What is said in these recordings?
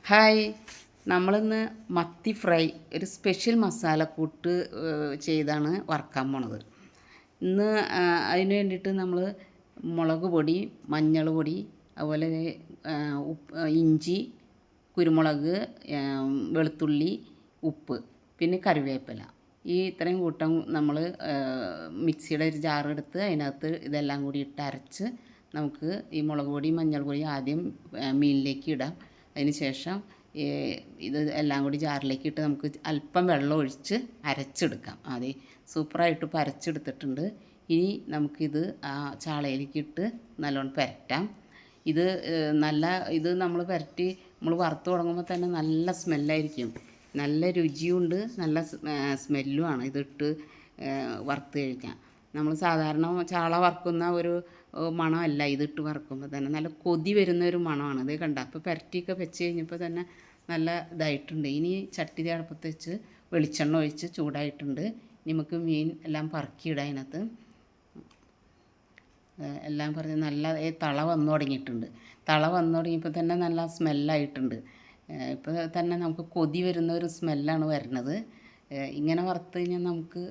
Hi, നമ്മളിന്ന് മത്തി fry ഒരു സ്പെഷ്യൽ മസാലക്കൂട്ട് ചെയ്താണ് വറക്കാൻ പോണത്. ഇന്ന് അതിന് വേണ്ടിയിട്ട് നമ്മൾ മുളക് പൊടി, മഞ്ഞൾ പൊടി, അതുപോലെ ഇഞ്ചി, കുരുമുളക്, വെളുത്തുള്ളി, ഉപ്പ്, പിന്നെ കറിവേപ്പില, ഈ ഇത്രയും കൂട്ടം നമ്മൾ മിക്സിയുടെ ഒരു ജാറെടുത്ത് അതിനകത്ത് ഇതെല്ലാം കൂടി ഇട്ട് അരച്ച് നമുക്ക് ഈ മുളക് പൊടി, മഞ്ഞൾ പൊടി ആദ്യം മീനിലേക്ക് ഇടാം. അതിന് ശേഷം ഇത് എല്ലാം കൂടി ജാറിലേക്ക് ഇട്ട് നമുക്ക് അല്പം വെള്ളം ഒഴിച്ച് അരച്ചെടുക്കാം. ആദ്യം സൂപ്പറായിട്ട് ഇപ്പോൾ അരച്ചെടുത്തിട്ടുണ്ട്. ഇനി നമുക്കിത് ആ ചാളയിലേക്ക് ഇട്ട് നല്ലോണം പുരട്ടാം. ഇത് നമ്മൾ പുരട്ടി നമ്മൾ വറുത്ത് തുടങ്ങുമ്പോൾ തന്നെ നല്ല സ്മെല്ലായിരിക്കും. നല്ല രുചിയുണ്ട്, നല്ല സ്മെല്ലുമാണ് ഇതിട്ട് വറുത്ത് കഴിക്കാൻ. നമ്മൾ സാധാരണ ചാള വറുക്കുന്ന ഒരു മണമല്ല ഇതിട്ട് വറുക്കുമ്പോൾ തന്നെ നല്ല കൊതി വരുന്ന ഒരു മണമാണ്. ഇത് കണ്ട അപ്പോൾ പുരട്ടിയൊക്കെ വെച്ച് കഴിഞ്ഞപ്പോൾ തന്നെ നല്ല ഇതായിട്ടുണ്ട്. ഇനി ചട്ടി അടുപ്പത്ത് വെച്ച് വെളിച്ചെണ്ണ ഒഴിച്ച് ചൂടായിട്ടുണ്ട്. നമുക്ക് മീൻ എല്ലാം പറക്കിയിടാം. അതിനകത്ത് എല്ലാം പറഞ്ഞ് നല്ല തള വന്നു തുടങ്ങിയിട്ടുണ്ട്. തള വന്നു തുടങ്ങിയപ്പോൾ തന്നെ നല്ല സ്മെല്ലായിട്ടുണ്ട്. ഇപ്പോൾ തന്നെ നമുക്ക് കൊതി വരുന്ന ഒരു സ്മെല്ലാണ് വരുന്നത്. ഇങ്ങനെ വറുത്ത് കഴിഞ്ഞാൽ നമുക്ക്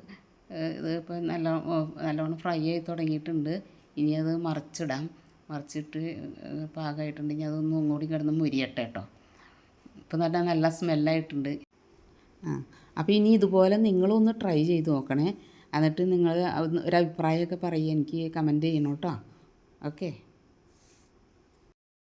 ഇത് ഇപ്പോൾ നല്ലോണം ഫ്രൈ ആയി തുടങ്ങിയിട്ടുണ്ട്. ഇനി അത് മറിച്ചിടാം. മറിച്ചിട്ട് പാകമായിട്ടുണ്ടെങ്കിൽ അതൊന്നും ഒന്നുകൂടി കിടന്ന് മുരിയട്ടെ കേട്ടോ. ഇപ്പോൾ നല്ല സ്മെല്ലായിട്ടുണ്ട്. അപ്പോൾ ഇനി ഇതുപോലെ നിങ്ങളൊന്ന് ട്രൈ ചെയ്ത് നോക്കണേ. എന്നിട്ട് നിങ്ങൾ ഒരു അഭിപ്രായമൊക്കെ പറയുക, എനിക്ക് കമൻറ്റ് ചെയ്യണം കേട്ടോ. ഓക്കെ.